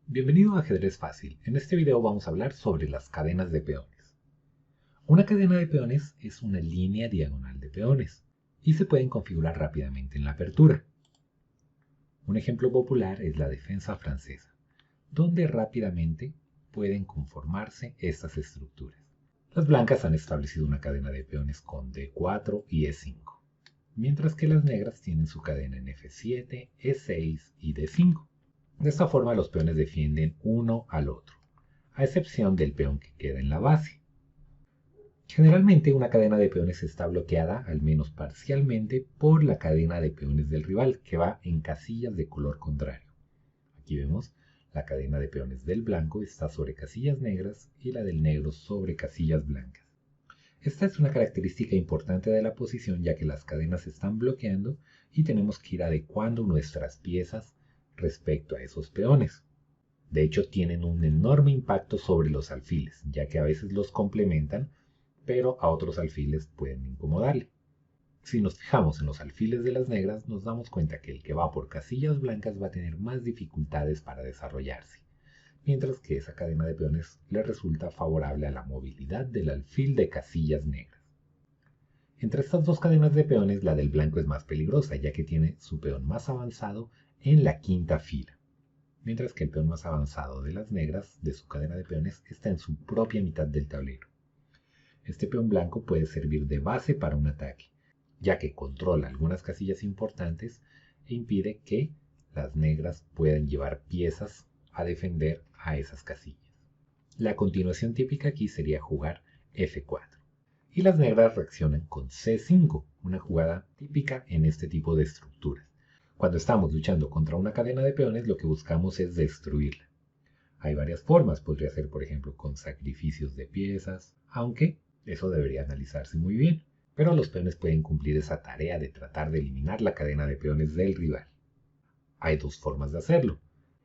Bienvenido a Ajedrez Fácil. En este video vamos a hablar sobre las cadenas de peones. Una cadena de peones es una línea diagonal de peones y se pueden configurar rápidamente en la apertura. Un ejemplo popular es la defensa francesa, donde rápidamente pueden conformarse estas estructuras. Las blancas han establecido una cadena de peones con D4 y E5, mientras que las negras tienen su cadena en F7, E6 y D5. De esta forma los peones defienden uno al otro, a excepción del peón que queda en la base. Generalmente una cadena de peones está bloqueada, al menos parcialmente, por la cadena de peones del rival, que va en casillas de color contrario. Aquí vemos la cadena de peones del blanco está sobre casillas negras y la del negro sobre casillas blancas. Esta es una característica importante de la posición, ya que las cadenas se están bloqueando y tenemos que ir adecuando nuestras piezas respecto a esos peones. De hecho, tienen un enorme impacto sobre los alfiles, ya que a veces los complementan, pero a otros alfiles pueden incomodarle. Si nos fijamos en los alfiles de las negras, nos damos cuenta que el que va por casillas blancas va a tener más dificultades para desarrollarse, mientras que esa cadena de peones le resulta favorable a la movilidad del alfil de casillas negras. Entre estas dos cadenas de peones, la del blanco es más peligrosa, ya que tiene su peón más avanzado en la quinta fila, mientras que el peón más avanzado de las negras de su cadena de peones está en su propia mitad del tablero. Este peón blanco puede servir de base para un ataque, ya que controla algunas casillas importantes e impide que las negras puedan llevar piezas a defender a esas casillas. La continuación típica aquí sería jugar F4. Y las negras reaccionan con C5, una jugada típica en este tipo de estructuras. Cuando estamos luchando contra una cadena de peones, lo que buscamos es destruirla. Hay varias formas, podría ser por ejemplo con sacrificios de piezas, aunque eso debería analizarse muy bien, pero los peones pueden cumplir esa tarea de tratar de eliminar la cadena de peones del rival. Hay dos formas de hacerlo.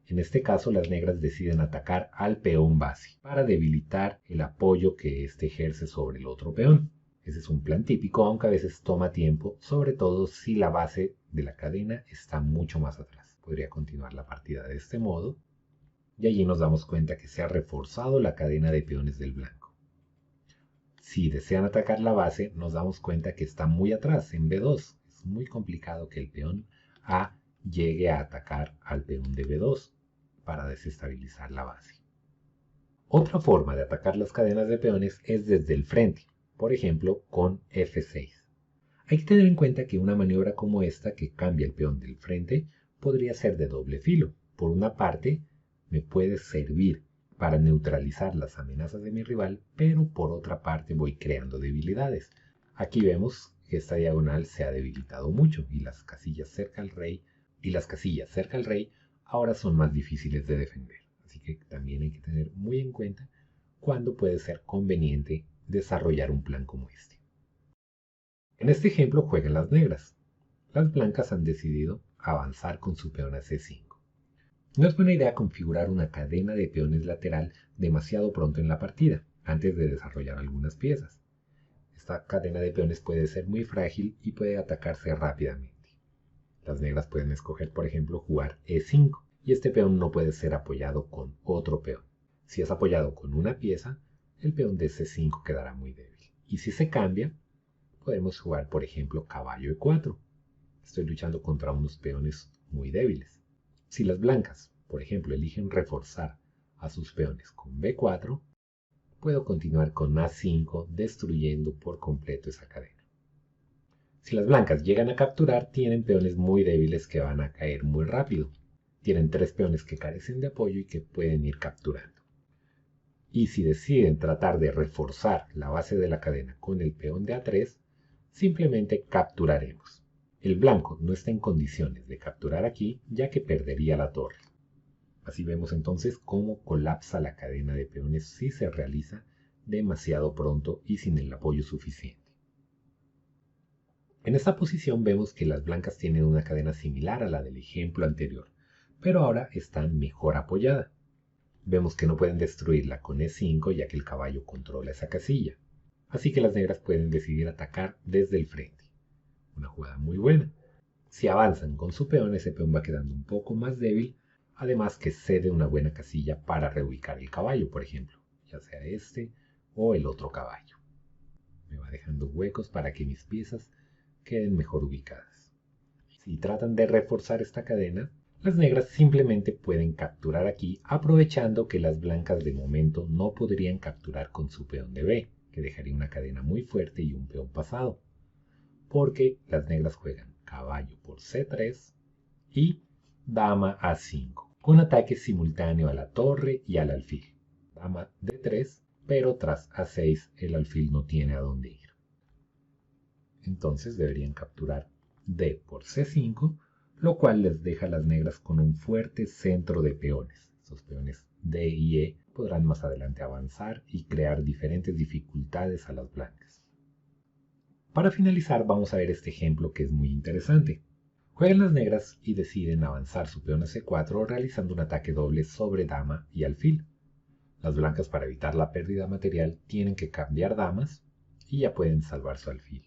En este caso, las negras deciden atacar al peón base para debilitar el apoyo que éste ejerce sobre el otro peón. Ese es un plan típico, aunque a veces toma tiempo, sobre todo si la base de la cadena está mucho más atrás. Podría continuar la partida de este modo, y allí nos damos cuenta que se ha reforzado la cadena de peones del blanco. Si desean atacar la base, nos damos cuenta que está muy atrás, en B2. Es muy complicado que el peón A llegue a atacar al peón de B2 para desestabilizar la base. Otra forma de atacar las cadenas de peones es desde el frente, por ejemplo con F6. Hay que tener en cuenta que una maniobra como esta, que cambia el peón del frente, podría ser de doble filo. Por una parte, me puede servir para neutralizar las amenazas de mi rival, pero por otra parte voy creando debilidades. Aquí vemos que esta diagonal se ha debilitado mucho y las casillas cerca al rey ahora son más difíciles de defender. Así que también hay que tener muy en cuenta cuándo puede ser conveniente desarrollar un plan como este. En este ejemplo juegan las negras. Las blancas han decidido avanzar con su peón a C5. No es buena idea configurar una cadena de peones lateral demasiado pronto en la partida, antes de desarrollar algunas piezas. Esta cadena de peones puede ser muy frágil y puede atacarse rápidamente. Las negras pueden escoger, por ejemplo, jugar E5, y este peón no puede ser apoyado con otro peón. Si es apoyado con una pieza, el peón de C5 quedará muy débil. Y si se cambia, podemos jugar, por ejemplo, caballo E4. Estoy luchando contra unos peones muy débiles. Si las blancas, por ejemplo, eligen reforzar a sus peones con B4, puedo continuar con A5 destruyendo por completo esa cadena. Si las blancas llegan a capturar, tienen peones muy débiles que van a caer muy rápido. Tienen tres peones que carecen de apoyo y que pueden ir capturando. Y si deciden tratar de reforzar la base de la cadena con el peón de A3, simplemente capturaremos. El blanco no está en condiciones de capturar aquí, ya que perdería la torre. Así vemos entonces cómo colapsa la cadena de peones si se realiza demasiado pronto y sin el apoyo suficiente. En esta posición vemos que las blancas tienen una cadena similar a la del ejemplo anterior, pero ahora está mejor apoyada. Vemos que no pueden destruirla con E5 ya que el caballo controla esa casilla. Así que las negras pueden decidir atacar desde el frente. Una jugada muy buena. Si avanzan con su peón, ese peón va quedando un poco más débil además que cede una buena casilla para reubicar el caballo, por ejemplo, ya sea este o el otro caballo. Me va dejando huecos para que mis piezas queden mejor ubicadas. Si tratan de reforzar esta cadena, las negras simplemente pueden capturar aquí, aprovechando que las blancas de momento no podrían capturar con su peón de B, que dejaría una cadena muy fuerte y un peón pasado, porque las negras juegan caballo por C3 y dama A5, con ataque simultáneo a la torre y al alfil. Dama D3, pero tras A6 el alfil no tiene a dónde ir. Entonces deberían capturar D por C5, lo cual les deja a las negras con un fuerte centro de peones. Estos peones D y E podrán más adelante avanzar y crear diferentes dificultades a las blancas. Para finalizar vamos a ver este ejemplo que es muy interesante. Juegan las negras y deciden avanzar su peón a C4 realizando un ataque doble sobre dama y alfil. Las blancas, para evitar la pérdida material, tienen que cambiar damas y ya pueden salvar su alfil.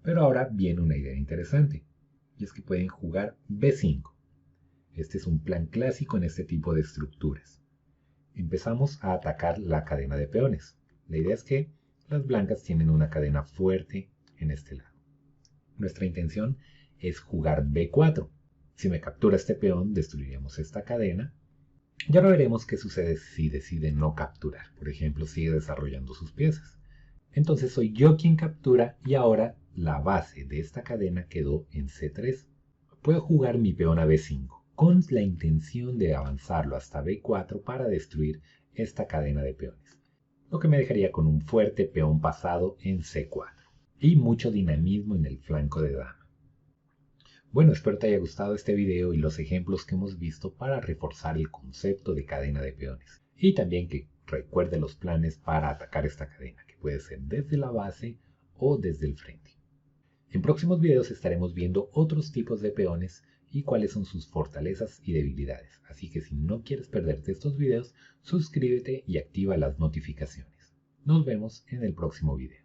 Pero ahora viene una idea interesante, y es que pueden jugar B5. Este es un plan clásico en este tipo de estructuras. Empezamos a atacar la cadena de peones. La idea es que las blancas tienen una cadena fuerte en este lado. Nuestra intención es jugar B4. Si me captura este peón, destruiremos esta cadena. Ya ahora veremos qué sucede si decide no capturar. Por ejemplo, sigue desarrollando sus piezas. Entonces soy yo quien captura y ahora la base de esta cadena quedó en C3. Puedo jugar mi peón a B5 con la intención de avanzarlo hasta B4 para destruir esta cadena de peones, lo que me dejaría con un fuerte peón pasado en C4 y mucho dinamismo en el flanco de dama. Bueno, espero te haya gustado este video y los ejemplos que hemos visto para reforzar el concepto de cadena de peones. Y también que recuerde los planes para atacar esta cadena, que puede ser desde la base o desde el frente. En próximos videos estaremos viendo otros tipos de peones y cuáles son sus fortalezas y debilidades. Así que si no quieres perderte estos videos, suscríbete y activa las notificaciones. Nos vemos en el próximo video.